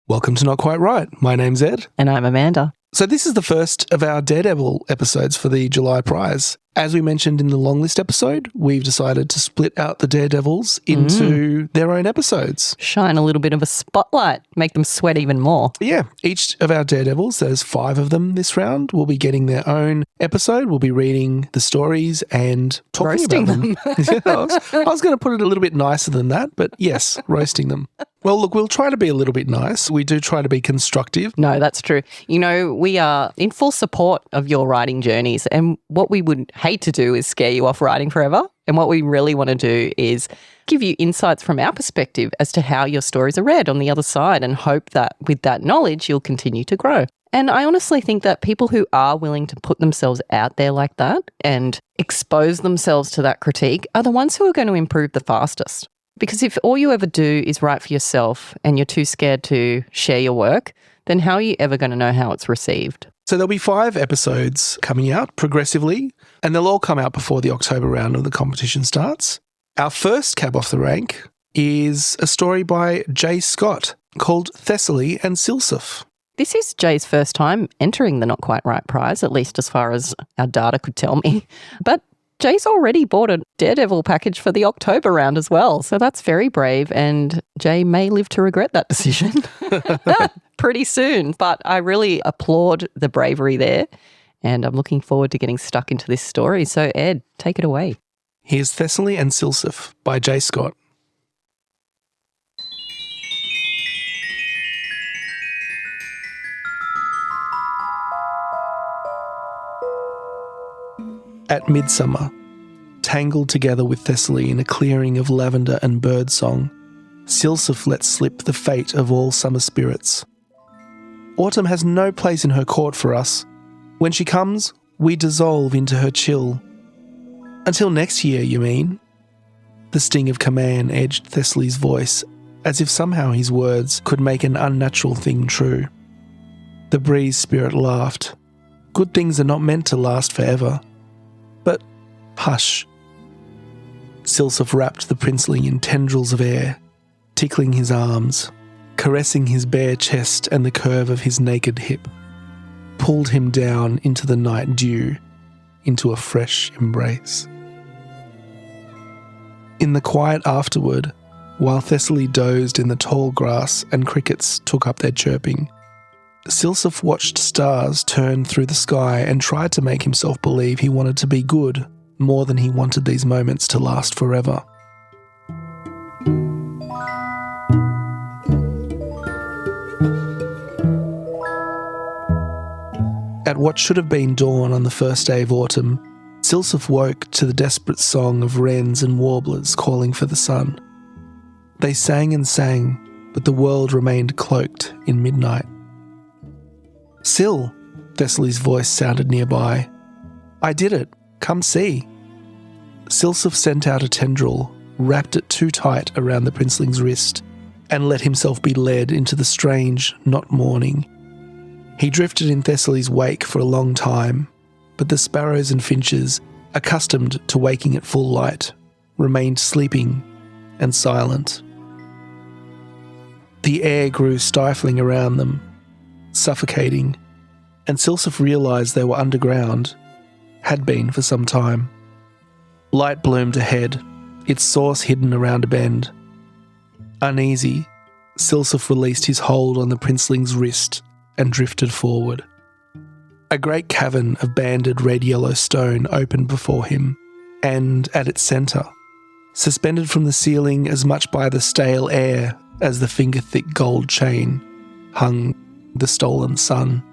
Welcome to Not Quite Right. My name's Ed. And I'm Amanda. So this is the first of our Daredevil episodes for the July prize. As we mentioned in the long list episode, we've decided to split out the Daredevils into their own episodes. Shine a little bit of a spotlight, make them sweat even more. Yeah, each of our Daredevils, there's 5 of them this round, will be getting their own episode. We'll be reading the stories and talking Roasting about them. I was going to put it a little bit nicer than that, but yes, roasting them. Well, look, we'll try to be a little bit nice. We do try to be constructive. No, that's true. You know, we are in full support of your writing journeys, and what we would hate to do is scare you off writing forever. And what we really want to do is give you insights from our perspective as to how your stories are read on the other side, and hope that with that knowledge, you'll continue to grow. And I honestly think that people who are willing to put themselves out there like that and expose themselves to that critique are the ones who are going to improve the fastest. Because if all you ever do is write for yourself and you're too scared to share your work, then how are you ever going to know how it's received? So there'll be 5 episodes coming out progressively, and they'll all come out before the October round of the competition starts. Our first cab off the rank is a story by J. Scott called Thessily and Sylsiff. This is Jay's first time entering the Not Quite Right prize, at least as far as our data could tell me. But Jay's already bought a Daredevil package for the October round as well. So that's very brave, and Jay may live to regret that decision pretty soon. But I really applaud the bravery there, and I'm looking forward to getting stuck into this story. So Ed, take it away. Here's Thessily and Sylsiff by J. Scott. At midsummer, tangled together with Thessaly in a clearing of lavender and birdsong, Sylsiff lets slip the fate of all summer spirits. Autumn has no place in her court for us. When she comes, we dissolve into her chill. Until next year, you mean? The sting of command edged Thessaly's voice, as if somehow his words could make an unnatural thing true. The breeze spirit laughed. Good things are not meant to last forever. But hush. Sylsiff wrapped the princeling in tendrils of air, tickling his arms, caressing his bare chest and the curve of his naked hip, pulled him down into the night dew, into a fresh embrace. In the quiet afterward, while Thessaly dozed in the tall grass and crickets took up their chirping, Sylsiff watched stars turn through the sky and tried to make himself believe he wanted to be good more than he wanted these moments to last forever. At what should have been dawn on the first day of autumn, Sylsiff woke to the desperate song of wrens and warblers calling for the sun. They sang and sang, but the world remained cloaked in midnight. "Syl," Thessaly's voice sounded nearby. "I did it. Come see." Sylsiff sent out a tendril, wrapped it too tight around the princeling's wrist, and let himself be led into the strange, not morning. He drifted in Thessaly's wake for a long time, but the sparrows and finches, accustomed to waking at full light, remained sleeping and silent. The air grew stifling around them, suffocating, and Sylsiff realised they were underground, had been for some time. Light bloomed ahead, its source hidden around a bend. Uneasy, Sylsiff released his hold on the princeling's wrist and drifted forward. A great cavern of banded red-yellow stone opened before him, and at its centre, suspended from the ceiling as much by the stale air as the finger-thick gold chain, hung the stolen sun.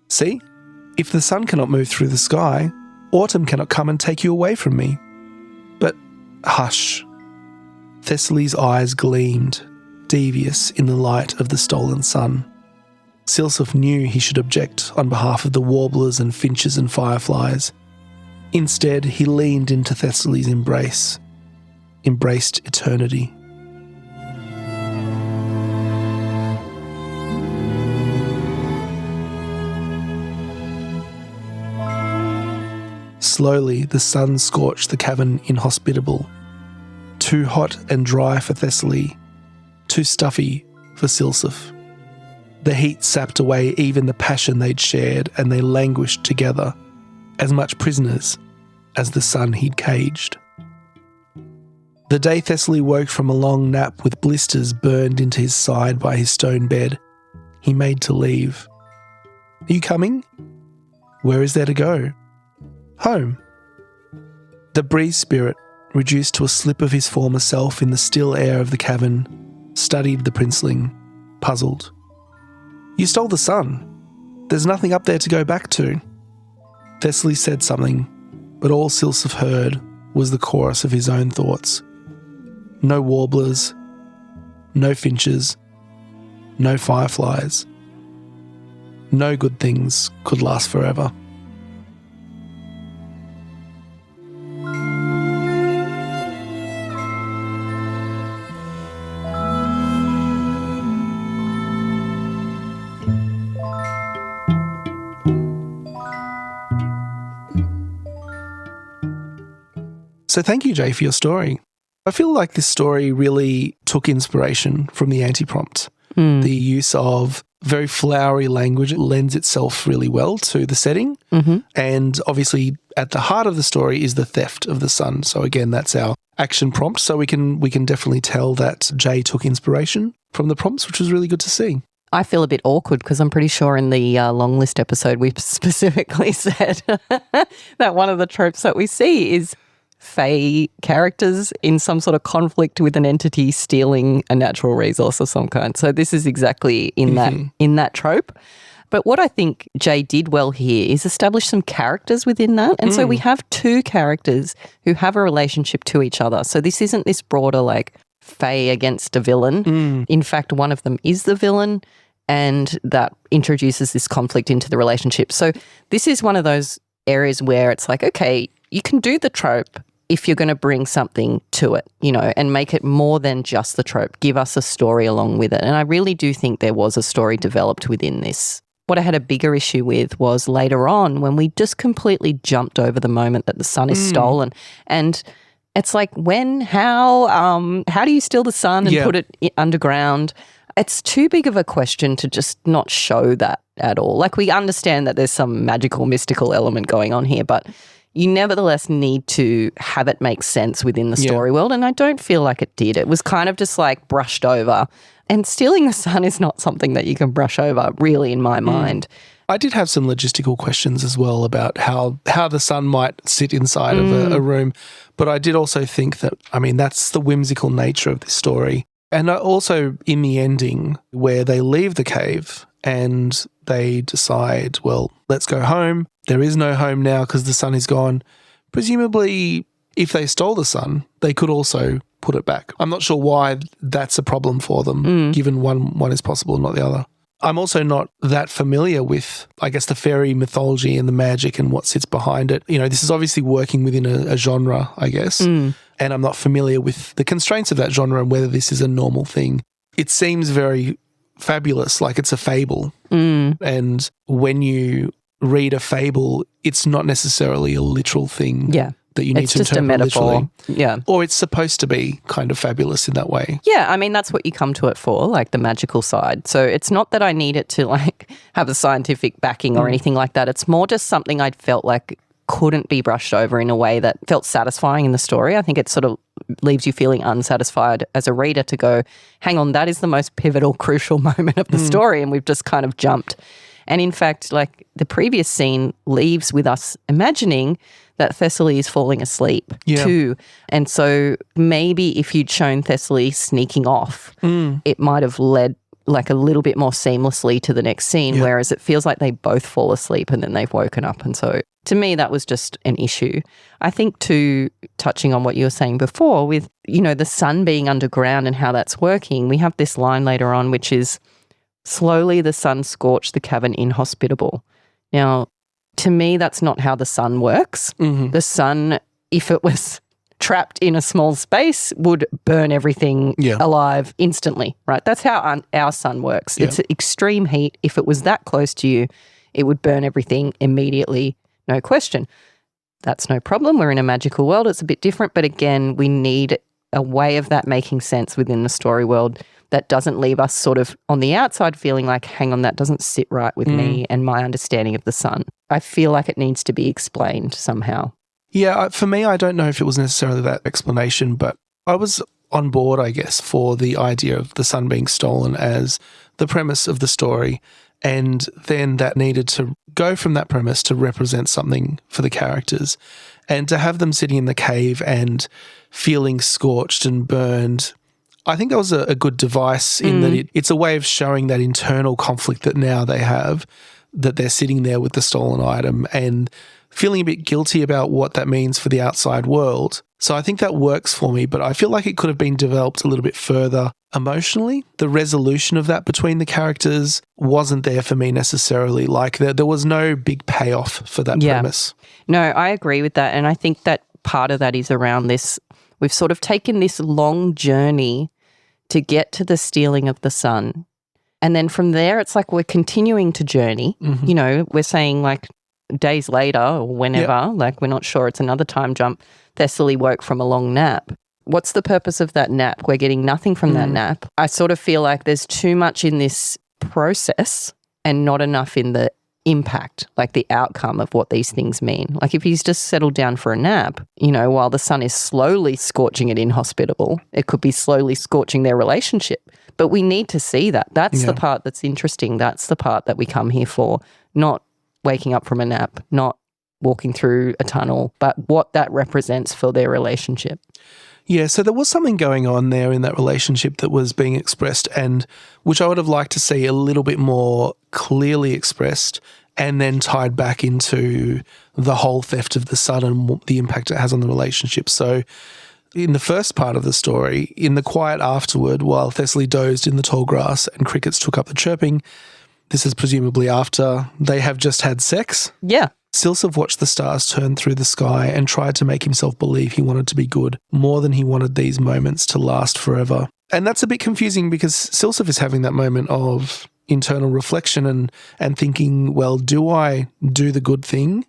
See? If the sun cannot move through the sky, autumn cannot come and take you away from me. But hush. Thessaly's eyes gleamed, devious in the light of the stolen sun. Sylsiff knew he should object on behalf of the warblers and finches and fireflies. Instead, he leaned into Thessaly's embrace, embraced eternity. Slowly, the sun scorched the cavern inhospitable. Too hot and dry for Thessaly, too stuffy for Sylsiff. The heat sapped away even the passion they'd shared, and they languished together, as much prisoners as the sun he'd caged. The day Thessaly woke from a long nap with blisters burned into his side by his stone bed, he made to leave. "Are you coming?" "Where is there to go?" "Home." The breeze spirit, reduced to a slip of his former self in the still air of the cavern, studied the princeling, puzzled. "You stole the sun. There's nothing up there to go back to." Thessaly said something, but all Sylsiff heard was the chorus of his own thoughts. No warblers, no finches, no fireflies. No good things could last forever. So thank you, Jay, for your story. I feel like this story really took inspiration from the anti-prompt. The use of very flowery language lends itself really well to the setting. And obviously at the heart of the story is the theft of the sun. So again, that's our action prompt. So we can definitely tell that Jay took inspiration from the prompts, which was really good to see. I feel a bit awkward because I'm pretty sure in the long list episode we specifically said that one of the tropes that we see is fae characters in some sort of conflict with an entity stealing a natural resource of some kind. So this is exactly in that trope. But what I think Jay did well here is establish some characters within that. And so we have two characters who have a relationship to each other. So this isn't this broader like fae against a villain. In fact, one of them is the villain, and that introduces this conflict into the relationship. So this is one of those areas where it's like, okay, you can do the trope if you're going to bring something to it, you know, and make it more than just the trope. Give us a story along with it. And I really do think there was a story developed within this. What I had a bigger issue with was later on when we just completely jumped over the moment that the sun is stolen. And it's like, when, how do you steal the sun and put it underground? It's too big of a question to just not show that at all. Like, we understand that there's some magical, mystical element going on here, but you nevertheless need to have it make sense within the story world, and I don't feel like it did. It was kind of just like brushed over. And stealing the sun is not something that you can brush over, really, in my mind. I did have some logistical questions as well about how the sun might sit inside of a room, but I did also think that, I mean, that's the whimsical nature of this story. And also in the ending where they leave the cave and they decide, well, let's go home. There is no home now because the sun is gone. Presumably, if they stole the sun, they could also put it back. I'm not sure why that's a problem for them, given one is possible and not the other. I'm also not that familiar with, I guess, the fairy mythology and the magic and what sits behind it. You know, this is obviously working within a genre, I guess, and I'm not familiar with the constraints of that genre and whether this is a normal thing. It seems very fabulous, like it's a fable. And when you read a fable, it's not necessarily a literal thing. That you need to interpret literally. Or it's supposed to be kind of fabulous in that way. Yeah, I mean, that's what you come to it for, like the magical side. So it's not that I need it to like have a scientific backing or anything like that. It's more just something I felt like couldn't be brushed over in a way that felt satisfying in the story. I think it sort of leaves you feeling unsatisfied as a reader to go, hang on, that is the most pivotal, crucial moment of the story, and we've just kind of jumped. And in fact, like the previous scene leaves with us imagining that Thessaly is falling asleep too. And so maybe if you'd shown Thessaly sneaking off, it might have led like a little bit more seamlessly to the next scene, whereas it feels like they both fall asleep and then they've woken up. And so to me, that was just an issue. I think too, touching on what you were saying before with, you know, the sun being underground and how that's working, we have this line later on, which is, slowly the sun scorched the cavern inhospitable. Now, to me, that's not how the sun works. The sun, if it was trapped in a small space, would burn everything alive instantly, right? That's how our sun works. It's extreme heat. If it was that close to you, it would burn everything immediately, no question. That's no problem. We're in a magical world. It's a bit different. But again, we need a way of that making sense within the story world that doesn't leave us sort of on the outside feeling like, hang on, that doesn't sit right with me and my understanding of the sun. I feel like it needs to be explained somehow. Yeah, for me, I don't know if it was necessarily that explanation, but I was on board, I guess, for the idea of the sun being stolen as the premise of the story, and then that needed to go from that premise to represent something for the characters, and to have them sitting in the cave and feeling scorched and burned. I think that was a good device in that it's a way of showing that internal conflict that now they have, that they're sitting there with the stolen item and feeling a bit guilty about what that means for the outside world. So I think that works for me, but I feel like it could have been developed a little bit further emotionally. The resolution of that between the characters wasn't there for me necessarily. Like there was no big payoff for that premise. No, I agree with that. And I think that part of that is around this. We've sort of taken this long journey to get to the stealing of the sun. And then from there, it's like we're continuing to journey. Mm-hmm. You know, we're saying like days later or whenever, like we're not sure, it's another time jump. Thessaly woke from a long nap. What's the purpose of that nap? We're getting nothing from that nap. I sort of feel like there's too much in this process and not enough in the impact, like the outcome of what these things mean. Like if he's just settled down for a nap, you know, while the sun is slowly scorching it inhospitable, it could be slowly scorching their relationship. But we need to see that. That's the part that's interesting. That's the part that we come here for, not waking up from a nap, not walking through a tunnel, but what that represents for their relationship. Yeah, so there was something going on there in that relationship that was being expressed, and which I would have liked to see a little bit more clearly expressed and then tied back into the whole theft of the sun and the impact it has on the relationship. So in the first part of the story, in the quiet afterward, while Thessaly dozed in the tall grass and crickets took up the chirping, this is presumably after they have just had sex. Yeah. Sylsiff watched the stars turn through the sky and tried to make himself believe he wanted to be good more than he wanted these moments to last forever. And that's a bit confusing because Sylsiff is having that moment of internal reflection and thinking, well, do I do the good thing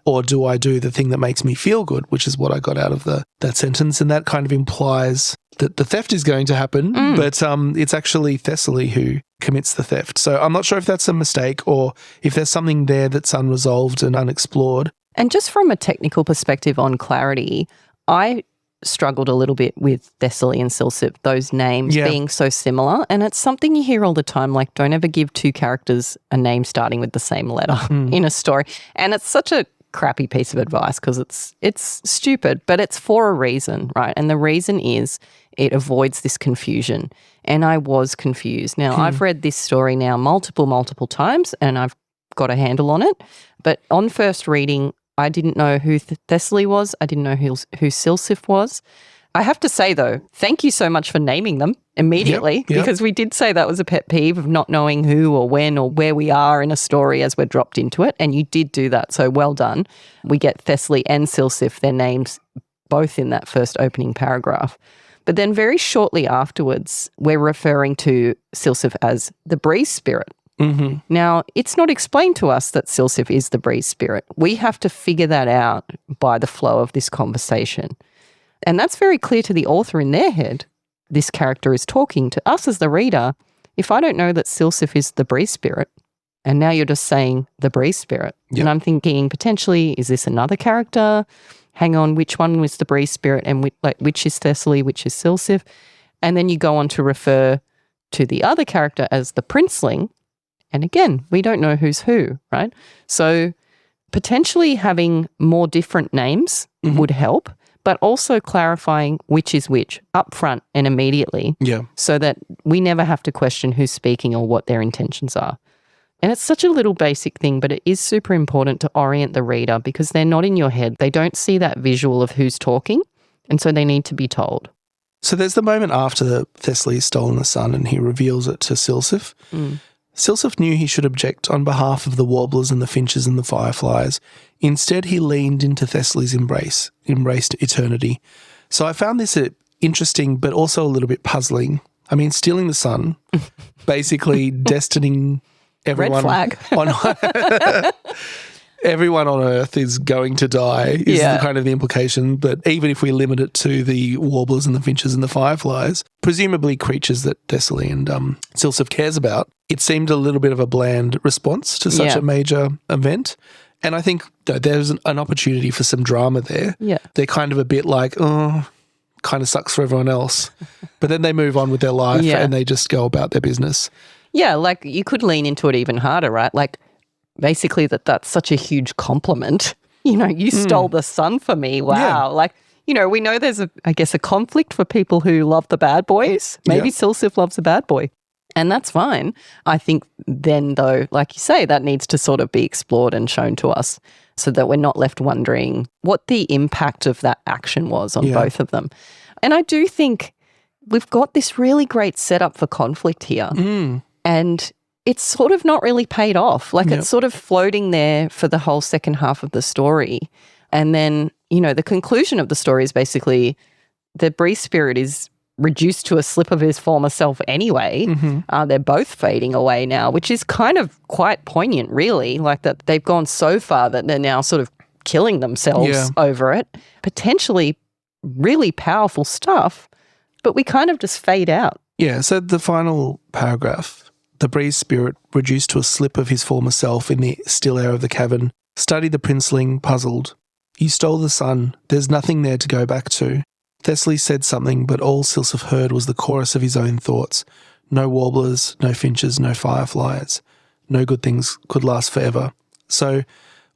or do I do the thing that makes me feel good, which is what I got out of that sentence. And that kind of implies that the theft is going to happen, but it's actually Thessaly who commits the theft. So I'm not sure if that's a mistake or if there's something there that's unresolved and unexplored. And just from a technical perspective on clarity, I struggled a little bit with Thessily and Sylsiff, those names being so similar. And it's something you hear all the time, like don't ever give two characters a name starting with the same letter in a story. And it's such a crappy piece of advice because it's stupid, but it's for a reason, right? And the reason is it avoids this confusion. And I was confused. Now, I've read this story now multiple times and I've got a handle on it. But on first reading, I didn't know who Thessaly was. I didn't know who Sylsiff was. I have to say, though, thank you so much for naming them immediately because we did say that was a pet peeve of not knowing who or when or where we are in a story as we're dropped into it, and you did do that, so well done. We get Thessaly and Sylsiff, their names both in that first opening paragraph. But then very shortly afterwards, we're referring to Sylsiff as the breeze spirit. Mm-hmm. Now, it's not explained to us that Sylsiff is the breeze spirit. We have to figure that out by the flow of this conversation. And that's very clear to the author in their head. This character is talking to us as the reader. If I don't know that Sylsiff is the breeze spirit, and now you're just saying the breeze spirit, and I'm thinking potentially, is this another character? Hang on, which one was the breeze spirit and which is Thessaly, which is Sylsiff? And then you go on to refer to the other character as the princeling. And again, we don't know who's who, right? So potentially having more different names would help, but also clarifying which is which up front and immediately so that we never have to question who's speaking or what their intentions are. And it's such a little basic thing, but it is super important to orient the reader because they're not in your head. They don't see that visual of who's talking, and so they need to be told. So there's the moment after Thessaly has stolen the sun and he reveals it to Sylsiff. Sylsiff knew he should object on behalf of the warblers and the finches and the fireflies. Instead, he leaned into Thessaly's embraced eternity. So I found this interesting but also a little bit puzzling. I mean, stealing the sun, basically destining everyone Red flag. on everyone on Earth is going to die is Yeah. kind of the implication. But even if we limit it to the warblers and the finches and the fireflies, presumably creatures that Thessily and Sylsiff cares about, it seemed a little bit of a bland response to such Yeah. a major event. And I think there's an opportunity for some drama there. Yeah. They're kind of a bit like, oh, kind of sucks for everyone else. But then they move on with their life Yeah. and they just go about their business. Yeah, like you could lean into it even harder, right? Like basically that's such a huge compliment. You know, you stole the sun for me. Wow. Yeah. Like, you know, we know there's I guess a conflict for people who love the bad boys. Maybe Yeah. Sylsiff loves a bad boy. And that's fine. I think then though, like you say, that needs to sort of be explored and shown to us so that we're not left wondering what the impact of that action was on Yeah. both of them. And I do think we've got this really great setup for conflict here. And it's sort of not really paid off. Like Yep. it's sort of floating there for the whole second half of the story. And then, you know, the conclusion of the story is basically the Breeze spirit is reduced to a slip of his former self anyway. They're both fading away now, which is kind of quite poignant, really. Like that they've gone so far that they're now sort of killing themselves Yeah. over it. Potentially really powerful stuff, but we kind of just fade out. Yeah, so the final paragraph, the Breeze spirit, reduced to a slip of his former self in the still air of the cavern, studied the princeling, puzzled. You stole the sun. There's nothing there to go back to. Thessaly said something, but all Sylsiff heard was the chorus of his own thoughts. No warblers, no finches, no fireflies. No good things could last forever. So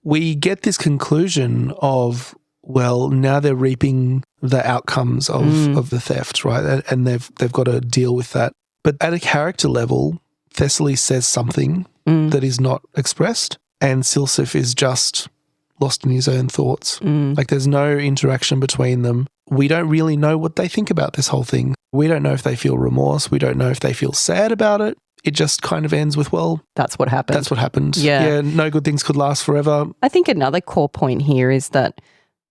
we get this conclusion of, well, now they're reaping the outcomes of the theft, right? And they've got to deal with that. But at a character level, Thessaly says something that is not expressed, and Sylsiff is just lost in his own thoughts. Like there's no interaction between them. We don't really know what they think about this whole thing. We don't know if they feel remorse. We don't know if they feel sad about it. It just kind of ends with, well, That's what happened. that's what happened. Yeah. No good things could last forever. I think another core point here is that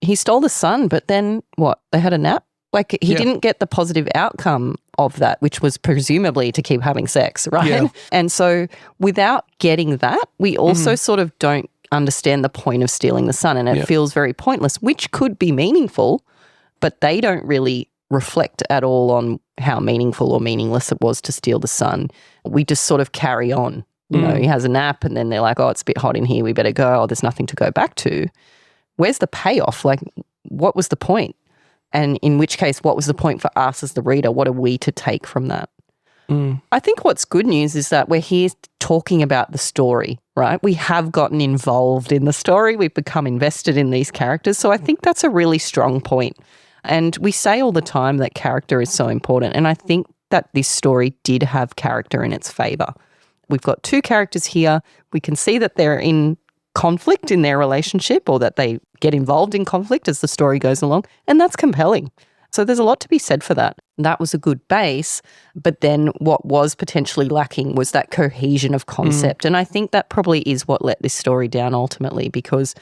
he stole the sun, but then what? They had a nap? Like he Yeah. didn't get the positive outcome of that, which was presumably to keep having sex, right? Yeah. And so without getting that, we also sort of don't understand the point of stealing the sun, and it Yeah. feels very pointless, which could be meaningful, but they don't really reflect at all on how meaningful or meaningless it was to steal the sun. We just sort of carry on. You know, he has a nap and then they're like, oh, it's a bit hot in here, we better go. Oh, there's nothing to go back to. Where's the payoff? Like, what was the point? And in which case, what was the point for us as the reader? What are we to take from that? I think what's good news is that we're here talking about the story, right? We have gotten involved in the story. We've become invested in these characters. So I think that's a really strong point. And we say all the time that character is so important. And I think that this story did have character in its favour. We've got two characters here. We can see that they're in conflict in their relationship, or that they get involved in conflict as the story goes along. And that's compelling. So there's a lot to be said for that. That was a good base. But then what was potentially lacking was that cohesion of concept. And I think that probably is what let this story down ultimately, because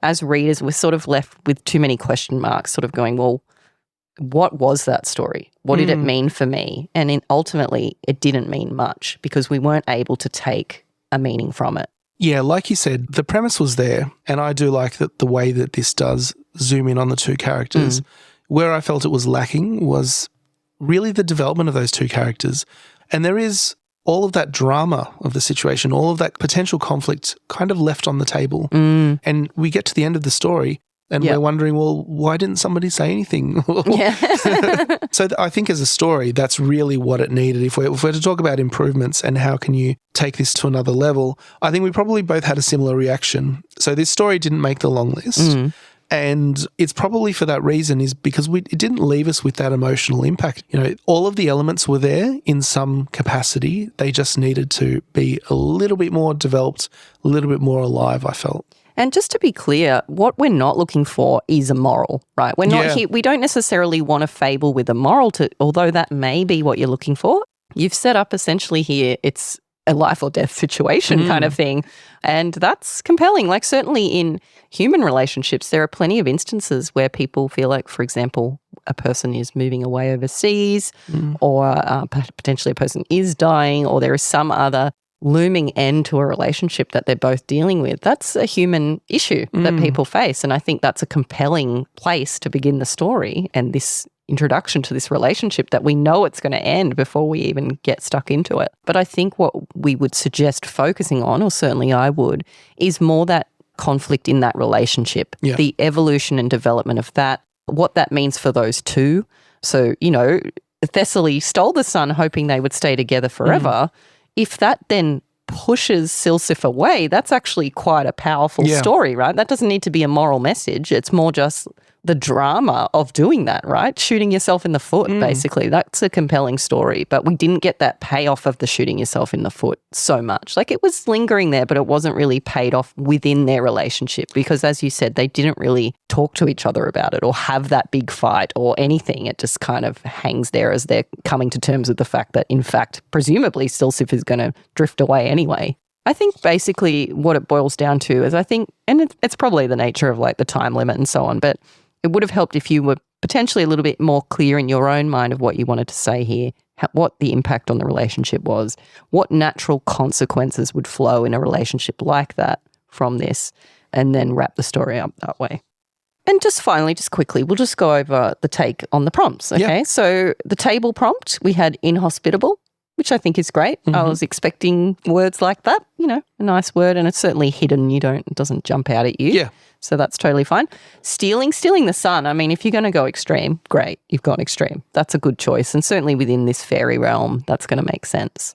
as readers, we're sort of left with too many question marks, sort of going, well, what was that story? What did it mean for me? And ultimately, it didn't mean much because we weren't able to take a meaning from it. Yeah, like you said, the premise was there, and I do like that the way that this does zoom in on the two characters. Where I felt it was lacking was really the development of those two characters. And there is all of that drama of the situation, all of that potential conflict kind of left on the table. And we get to the end of the story and we're wondering, well, why didn't somebody say anything? Yeah. So I think as a story, that's really what it needed. If we're to talk about improvements and how can you take this to another level, I think we probably both had a similar reaction. So this story didn't make the long list. And it's probably for that reason, is because it didn't leave us with that emotional impact. You know, all of the elements were there in some capacity. They just needed to be a little bit more developed, a little bit more alive, I felt. And just to be clear, what we're not looking for is a moral, right? We're not here. We don't necessarily want a fable with a moral, although that may be what you're looking for. You've set up essentially here, it's a life or death situation kind of thing. And that's compelling. Like certainly in human relationships, there are plenty of instances where people feel like, for example, a person is moving away overseas or potentially a person is dying, or there is some other looming end to a relationship that they're both dealing with. That's a human issue that people face. And I think that's a compelling place to begin the story and this introduction to this relationship that we know it's going to end before we even get stuck into it. But I think what we would suggest focusing on, or certainly I would, is more that conflict in that relationship, the evolution and development of that, what that means for those two. So, Thessaly stole the son hoping they would stay together forever. If that then pushes Sylsiff away, that's actually quite a powerful story, right? That doesn't need to be a moral message. It's more just the drama of doing that, right? Shooting yourself in the foot, basically. That's a compelling story. But we didn't get that payoff of the shooting yourself in the foot so much. Like, it was lingering there, but it wasn't really paid off within their relationship because, as you said, they didn't really talk to each other about it or have that big fight or anything. It just kind of hangs there as they're coming to terms with the fact that, in fact, presumably Sylsiff is going to drift away anyway. I think basically what it boils down to is and it's probably the nature of like the time limit and so on, but it would have helped if you were potentially a little bit more clear in your own mind of what you wanted to say here, what the impact on the relationship was, what natural consequences would flow in a relationship like that from this, and then wrap the story up that way. And just finally, just quickly, we'll just go over the take on the prompts, okay? Yep. So the table prompt, we had inhospitable, which I think is great. I was expecting words like that, a nice word, and it's certainly hidden. It doesn't jump out at you. Yeah. So that's totally fine. Stealing the sun. I mean, if you're going to go extreme, great, you've gone extreme. That's a good choice. And certainly within this fairy realm, that's going to make sense.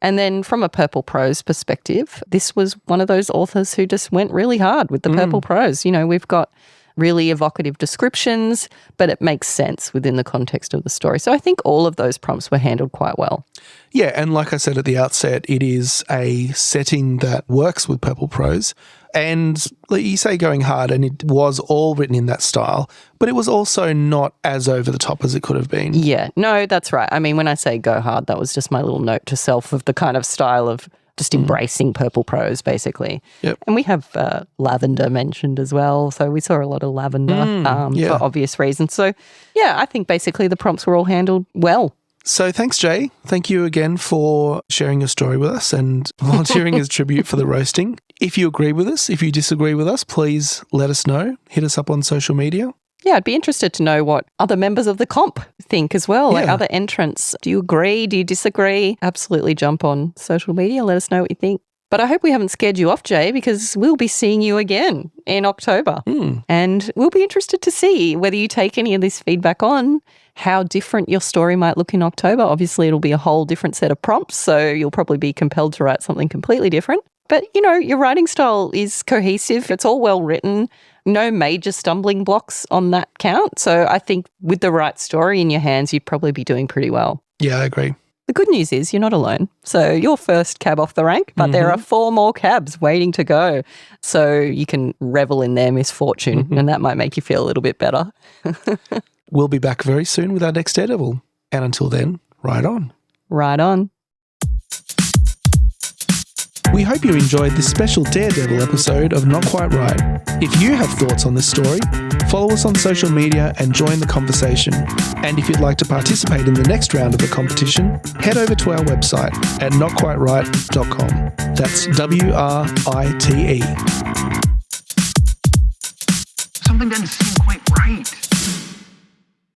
And then from a purple prose perspective, this was one of those authors who just went really hard with the purple prose. We've got really evocative descriptions, but it makes sense within the context of the story. So I think all of those prompts were handled quite well. Yeah, and like I said at the outset, it is a setting that works with purple prose. And like you say, going hard, and it was all written in that style, but it was also not as over the top as it could have been. Yeah, no, that's right. I mean, when I say go hard, that was just my little note to self of the kind of style of just embracing purple prose, basically. Yep. And we have lavender mentioned as well. So we saw a lot of lavender for obvious reasons. So, yeah, I think basically the prompts were all handled well. So thanks, Jay. Thank you again for sharing your story with us and volunteering as tribute for the roasting. If you agree with us, if you disagree with us, please let us know. Hit us up on social media. Yeah, I'd be interested to know what other members of the comp think as well, like other entrants. Do you agree? Do you disagree? Absolutely jump on social media. Let us know what you think. But I hope we haven't scared you off, Jay, because we'll be seeing you again in October. And we'll be interested to see whether you take any of this feedback on, how different your story might look in October. Obviously, it'll be a whole different set of prompts, so you'll probably be compelled to write something completely different. But, your writing style is cohesive. It's all well written. No major stumbling blocks on that count. So I think with the right story in your hands, you'd probably be doing pretty well. Yeah, I agree. The good news is you're not alone. So you're first cab off the rank, but there are 4 more cabs waiting to go. So you can revel in their misfortune and that might make you feel a little bit better. We'll be back very soon with our next Daredevil. And until then, ride on. Ride on. We hope you enjoyed this special Daredevil episode of Not Quite Right. If you have thoughts on this story, follow us on social media and join the conversation. And if you'd like to participate in the next round of the competition, head over to our website at notquiteright.com. That's WRITE. Something done